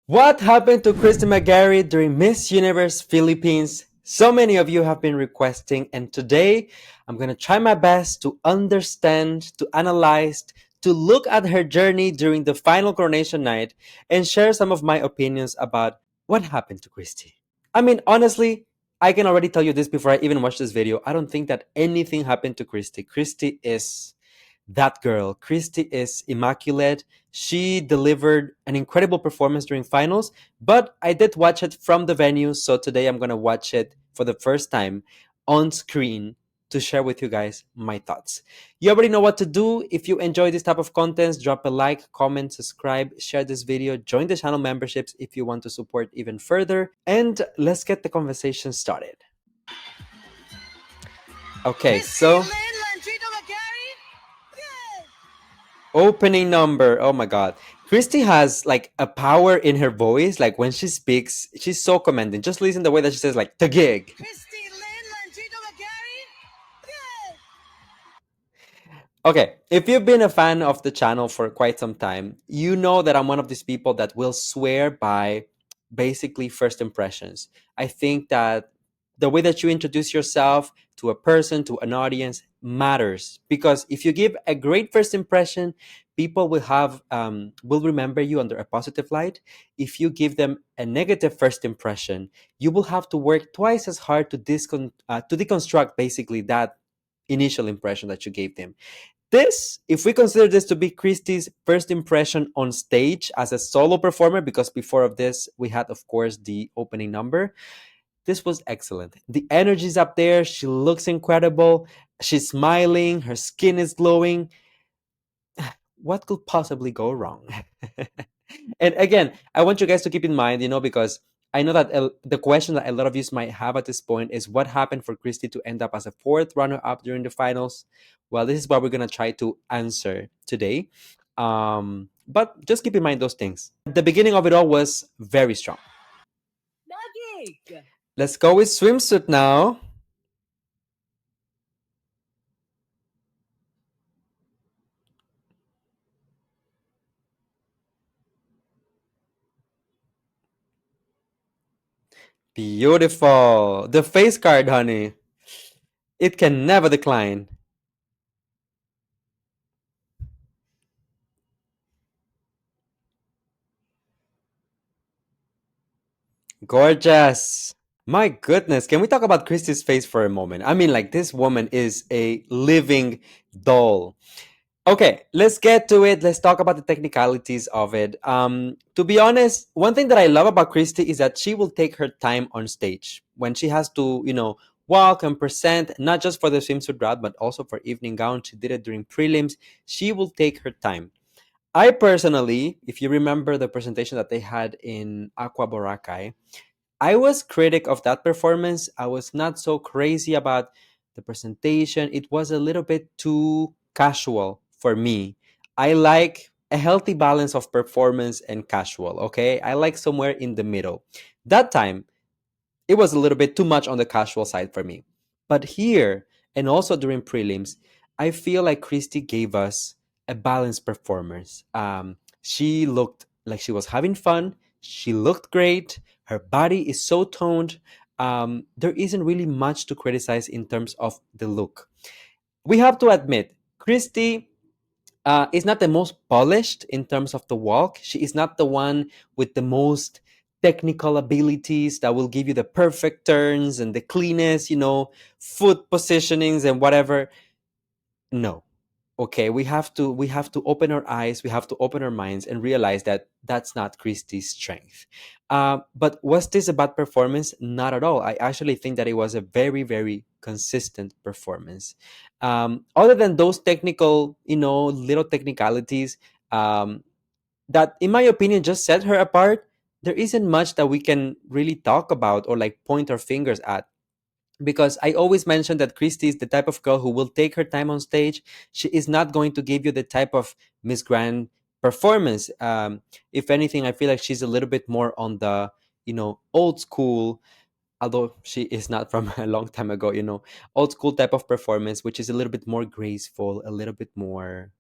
What happened to Christi McGarry during Miss Universe Philippines? So many of you have been requesting, and today I'm going to try my best to understand, to analyze, to look at her journey during the final coronation night and share some of my opinions about what happened to Christi. I mean, honestly, I can already tell you this before I even watch this video. I don't think that anything happened to Christi. Christi is that girl. Christi is immaculate. She delivered an incredible performance during finals, but I did watch it from the venue. So today I'm going to watch it for the first time on screen to share with you guys my thoughts. You already know what to do. If you enjoy this type of content, drop a like, comment, subscribe, share this video, join the channel memberships if you want to support even further, and let's get the conversation started. Okay, so opening number. Oh my god. Christi has like a power in her voice. Like when she speaks, she's so commanding. Just listen the way that she says like the gig. Okay, if you've been a fan of the channel for quite some time, you know that I'm one of these people that will swear by basically first impressions. I think that the way that you introduce yourself to a person, to an audience, matters because if you give a great first impression, people will remember you under a positive light. If you give them a negative first impression, you will have to work twice as hard to deconstruct basically that initial impression that you gave them. This, if we consider this to be Christi's first impression on stage as a solo performer, because before of this, we had, of course, the opening number, this was excellent. The energy's up there. She looks incredible. She's smiling. Her skin is glowing. What could possibly go wrong? And again, I want you guys to keep in mind, because I know that the question that a lot of you might have at this point is what happened for Christi to end up as a fourth runner-up during the finals? Well, this is what we're going to try to answer today. But just keep in mind those things. The beginning of it all was very strong. Let's go with Swimsuit now. Beautiful. The face card, honey. It can never decline. Gorgeous. My goodness, can we talk about Christy's face for a moment? I mean, like, this woman is a living doll. Okay, let's get to it. Let's talk about the technicalities of it. To be honest, one thing that I love about Christy is that she will take her time on stage when she has to, walk and present, not just for the swimsuit route, but also for evening gown. She did it during prelims. She will take her time. I personally, if you remember the presentation that they had in Aqua Boracay, I was critic of that performance. I was not so crazy about the presentation. It was a little bit too casual for me. I like a healthy balance of performance and casual, okay? I like somewhere in the middle. That time, it was a little bit too much on the casual side for me. But here, and also during prelims, I feel like Christy gave us a balanced performance. She looked like she was having fun. She looked great. Her body is so toned. There isn't really much to criticize in terms of the look. We have to admit, Christy is not the most polished in terms of the walk. She is not the one with the most technical abilities that will give you the perfect turns and the cleanest, foot positionings and whatever. No. Okay, we have to open our eyes, we have to open our minds and realize that that's not Christie's strength. But was this a bad performance? Not at all. I actually think that it was a very, very consistent performance. Other than those technical, little technicalities, that in my opinion just set her apart, there isn't much that we can really talk about or like point our fingers at, because I always mention that Christy is the type of girl who will take her time on stage. She is not going to give you the type of Miss Grand performance. If anything, I feel like she's a little bit more on the, old school, although she is not from a long time ago, old school type of performance, which is a little bit more graceful, a little bit more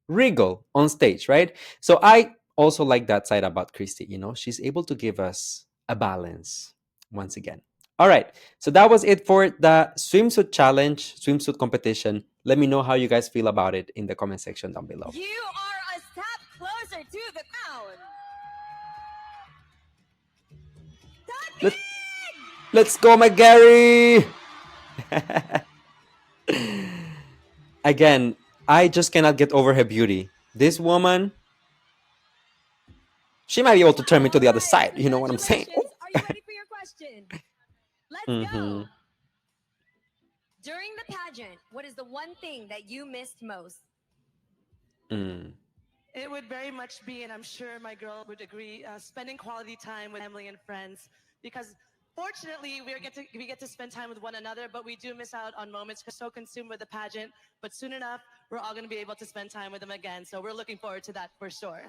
regal on stage, right? So I also like that side about Christy. She's able to give us a balance once again. All right. So that was it for the swimsuit challenge, swimsuit competition. Let me know how you guys feel about it in the comment section down below. You are a step closer to the crown. Let, let's go, McGarry! Again, I just cannot get over her beauty. This woman, she might be able to turn me to the other side. You know what I'm saying? Are you ready for your question? Let's go. During the pageant, what is the one thing that you missed most? It would very much be, and I'm sure my girl would agree, spending quality time with family and friends. Because fortunately, we get to spend time with one another, but we do miss out on moments because we're so consumed with the pageant. But soon enough, we're all going to be able to spend time with them again. So we're looking forward to that for sure.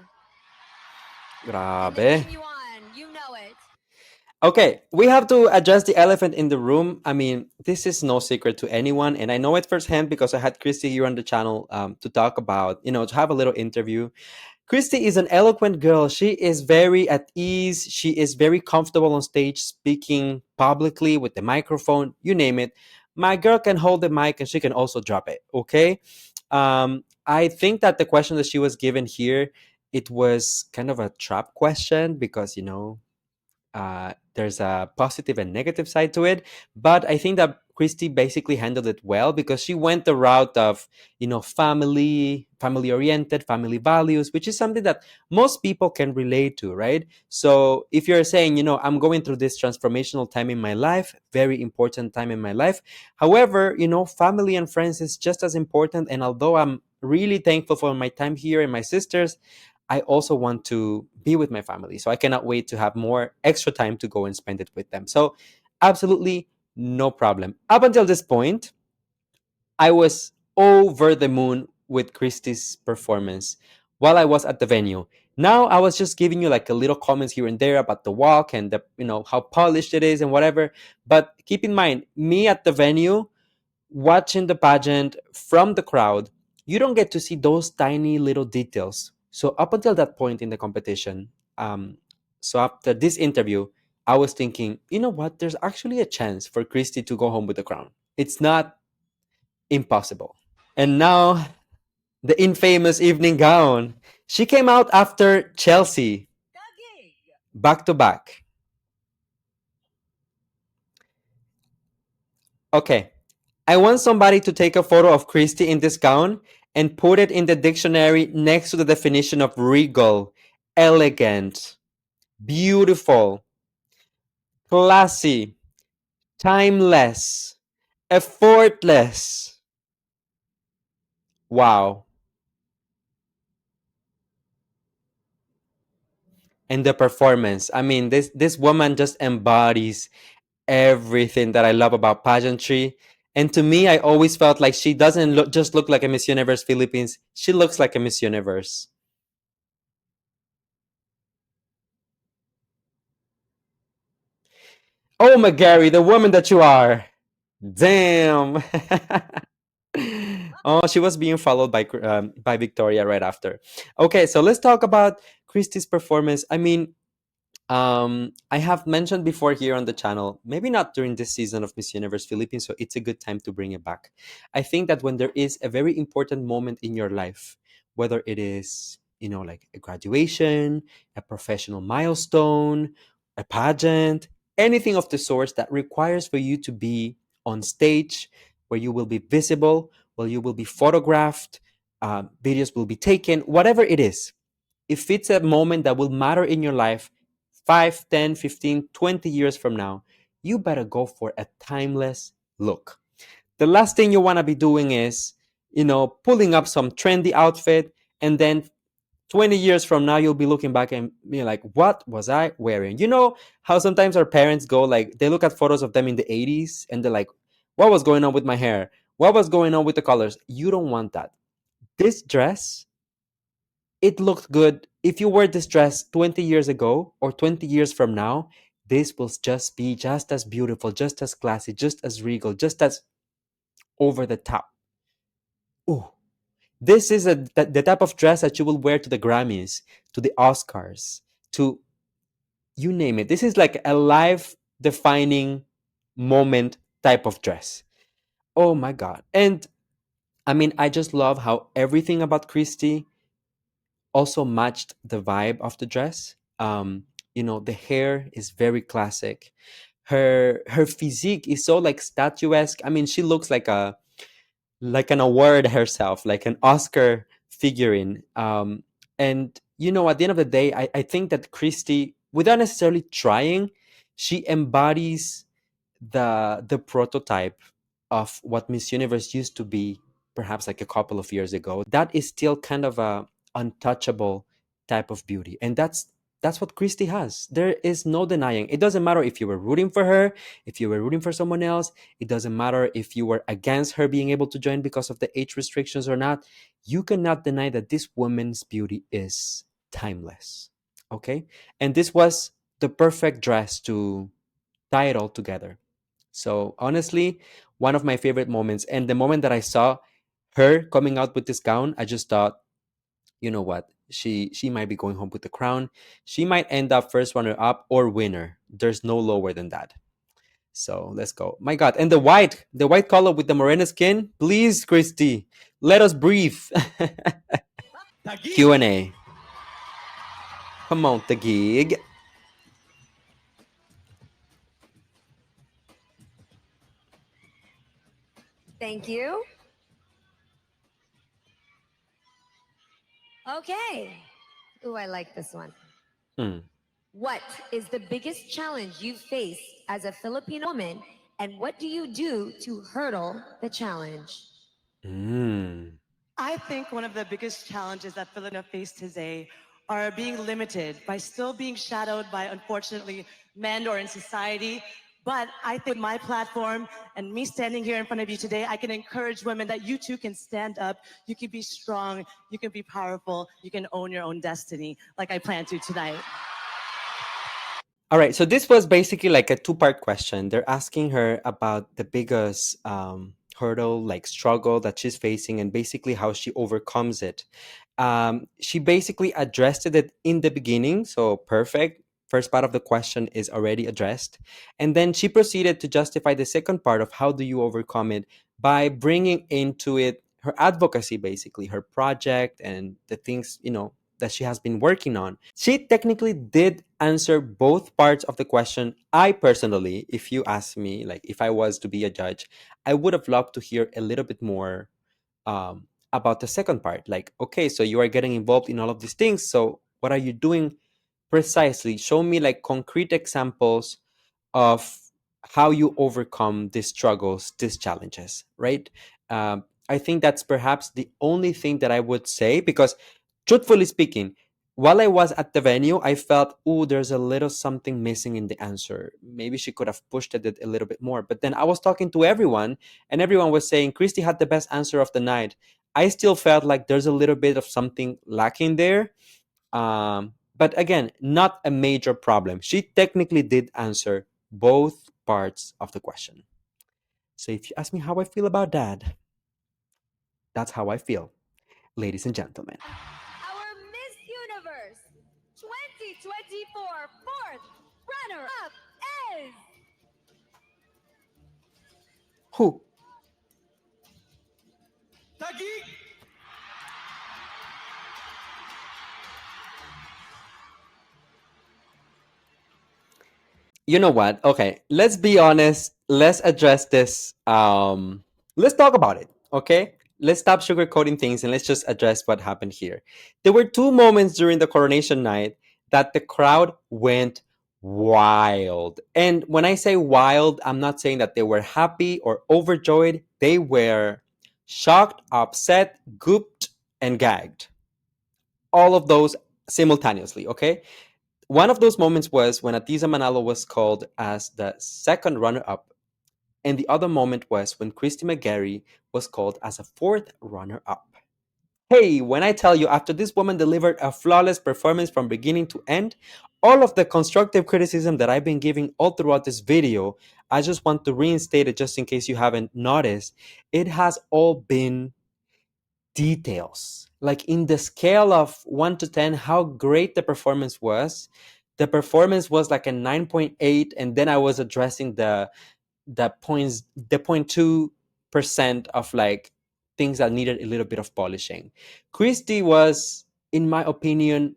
Grabe. You won. You know it. Okay, we have to address the elephant in the room. I mean, this is no secret to anyone, and I know it firsthand because I had Christy here on the channel to talk about, to have a little interview. Christy is an eloquent girl. She is very at ease. She is very comfortable on stage speaking publicly with the microphone, you name it. My girl can hold the mic and she can also drop it, okay? I think that the question that she was given here, it was kind of a trap question because, there's a positive and negative side to it, but I think that Christy basically handled it well because she went the route of, family oriented, family values, which is something that most people can relate to, right? So if you're saying, I'm going through this transformational time in my life, very important time in my life. However, family and friends is just as important. And although I'm really thankful for my time here and my sisters, I also want to be with my family. So I cannot wait to have more extra time to go and spend it with them. So absolutely no problem. Up until this point, I was over the moon with Christie's performance while I was at the venue. Now I was just giving you like a little comments here and there about the walk and the how polished it is and whatever. But keep in mind, me at the venue watching the pageant from the crowd, you don't get to see those tiny little details. So up until that point in the competition, so after this interview, I was thinking, you know what? There's actually a chance for Christy to go home with the crown. It's not impossible. And now, the infamous evening gown. She came out after Chelsea, back to back. Okay, I want somebody to take a photo of Christy in this gown and put it in the dictionary next to the definition of regal, elegant, beautiful, classy, timeless, effortless. Wow. And the performance. I mean, this woman just embodies everything that I love about pageantry. And to me, I always felt like she doesn't just look like a Miss Universe Philippines. She looks like a Miss Universe. Oh, McGarry, the woman that you are. Damn. Oh, she was being followed by Victoria right after. Okay, so let's talk about Christy's performance. I mean, I have mentioned before here on the channel, maybe not during this season of Miss Universe Philippines, so it's a good time to bring it back. I think that when there is a very important moment in your life, whether it is, like a graduation, a professional milestone, a pageant, anything of the sorts that requires for you to be on stage, where you will be visible, where you will be photographed, videos will be taken, whatever it is, if it's a moment that will matter in your life 5, 10, 15, 20 years from now, you better go for a timeless look. The last thing you want to be doing is, pulling up some trendy outfit, and then 20 years from now, you'll be looking back and be like, what was I wearing? You know how sometimes our parents go, like, they look at photos of them in the 80s and they're like, what was going on with my hair? What was going on with the colors? You don't want that. This dress, it looked good. If you wear this dress 20 years ago or 20 years from now, this will just be just as beautiful, just as classy, just as regal, just as over the top. Ooh, This is the type of dress that you will wear to the Grammys, to the Oscars, to you name it. This is like a life defining moment type of dress. Oh my God. And I mean, I just love how everything about Christy also matched the vibe of the dress. The hair is very classic. Her physique is so like statuesque. I mean, she looks like an award herself, like an Oscar figurine. And at the end of the day, I think that Christy, without necessarily trying, she embodies the prototype of what Miss Universe used to be, perhaps like a couple of years ago. That is still kind of a untouchable type of beauty, and that's what Christy has. There is no denying. It doesn't matter if you were rooting for her, if you were rooting for someone else. It doesn't matter if you were against her being able to join because of the age restrictions or not. You cannot deny that this woman's beauty is timeless. Okay, and this was the perfect dress to tie it all together. So honestly, one of my favorite moments, and the moment that I saw her coming out with this gown, I just thought, you know what? She might be going home with the crown. She might end up first runner up or winner. There's no lower than that. So let's go. My God. And the white color with the morena skin. Please, Christy, let us breathe. Q&A. Come on, the gig. Thank you. Okay. Ooh, I like this one. Hmm. What is the biggest challenge you've faced as a Filipino woman, and what do you do to hurdle the challenge? Mm. I think one of the biggest challenges that Filipino face today are being limited by still being shadowed by, unfortunately, men or in society. But I think with my platform and me standing here in front of you today, I can encourage women that you too can stand up. You can be strong. You can be powerful. You can own your own destiny like I plan to tonight. All right, so this was basically like a two-part question. They're asking her about the biggest hurdle, like struggle that she's facing, and basically how she overcomes it. She basically addressed it in the beginning, so perfect. First part of the question is already addressed. And then she proceeded to justify the second part of how do you overcome it by bringing into it her advocacy, basically, her project and the things, that she has been working on. She technically did answer both parts of the question. I personally, if you ask me, like if I was to be a judge, I would have loved to hear a little bit more about the second part. Like, okay, so you are getting involved in all of these things. So what are you doing precisely? Show me like concrete examples of how you overcome these struggles, these challenges, right? I think that's perhaps the only thing that I would say because, truthfully speaking, while I was at the venue, I felt, oh, there's a little something missing in the answer. Maybe she could have pushed it a little bit more. But then I was talking to everyone, and everyone was saying Christy had the best answer of the night. I still felt like there's a little bit of something lacking there. But again, not a major problem. She technically did answer both parts of the question. So if you ask me how I feel about that, that's how I feel, ladies and gentlemen. Our Miss Universe 2024 fourth runner-up is Who? You know what? Okay, let's be honest. Let's address this. Let's talk about it. Okay, let's stop sugarcoating things and let's just address what happened here. There were two moments during the coronation night that the crowd went wild. And when I say wild, I'm not saying that they were happy or overjoyed. They were shocked, upset, gooped, and gagged. All of those simultaneously. Okay, one of those moments was when Atiza Manalo was called as the second runner up, and the other moment was when Christi McGarry was called as a fourth runner up. Hey, when I tell you, after this woman delivered a flawless performance from beginning to end, all of the constructive criticism that I've been giving all throughout this video, I just want to reinstate it just in case you haven't noticed. It has all been details. Like in the scale of 1 to 10, how great the performance was. The performance was like a 9.8, and then I was addressing the points, the 0.2% of like things that needed a little bit of polishing. Christi was, in my opinion,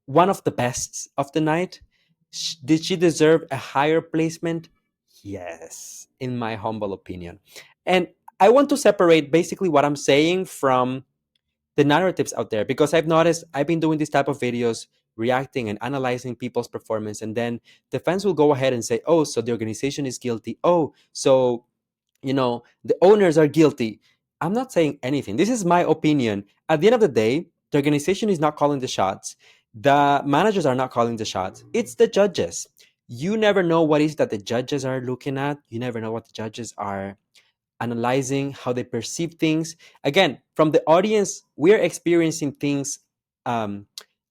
one of the best of the night. Did she deserve a higher placement? Yes, in my humble opinion. And I want to separate basically what I'm saying from the narratives out there, because I've noticed I've been doing this type of videos, reacting and analyzing people's performance, and then the fans will go ahead and say, oh, so the organization is guilty. Oh, so the owners are guilty. I'm not saying anything. This is my opinion. At the end of the day, the organization is not calling the shots. The managers are not calling the shots. It's the judges. You never know what is that the judges are looking at. You never know what the judges are analyzing, how they perceive things. Again, from the audience, we're experiencing things um,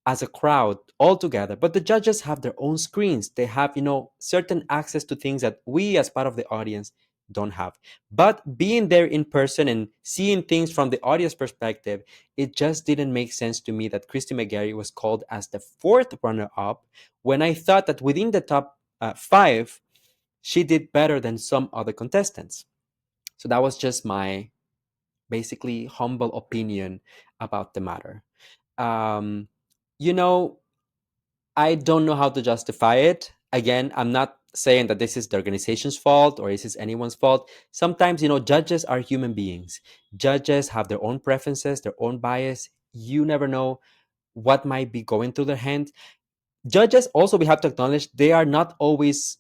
as a crowd all together, but the judges have their own screens. They have, certain access to things that we as part of the audience don't have. But being there in person and seeing things from the audience perspective, it just didn't make sense to me that Christi McGarry was called as the fourth runner-up when I thought that within the top five, she did better than some other contestants. So that was just my basically humble opinion about the matter. Um, you know, I don't know how to justify it. Again, I'm not saying that this is the organization's fault or is this anyone's fault. Sometimes, judges are human beings. Judges have their own preferences, their own bias. You never know what might be going through their hands. Judges also, we have to acknowledge, they are not always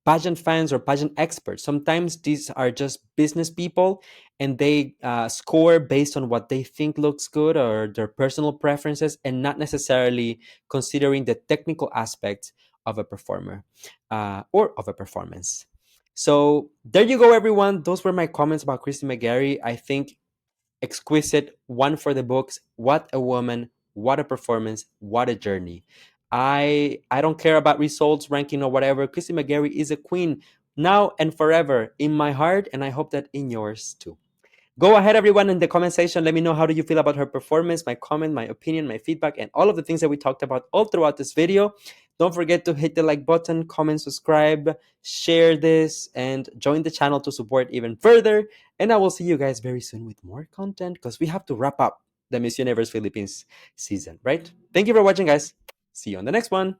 pageant fans or pageant experts. Sometimes these are just business people, and they score based on what they think looks good or their personal preferences, and not necessarily considering the technical aspects of a performer or of a performance. So there you go, everyone. Those were my comments about Christi McGarry. I think exquisite, one for the books. What a woman, what a performance, what a journey. I don't care about results, ranking, or whatever. Christi McGarry is a queen now and forever in my heart, and I hope that in yours too. Go ahead, everyone, in the comment section. Let me know, how do you feel about her performance, my comment, my opinion, my feedback, and all of the things that we talked about all throughout this video. Don't forget to hit the like button, comment, subscribe, share this, and join the channel to support even further. And I will see you guys very soon with more content, because we have to wrap up the Miss Universe Philippines season, right? Thank you for watching, guys. See you on the next one.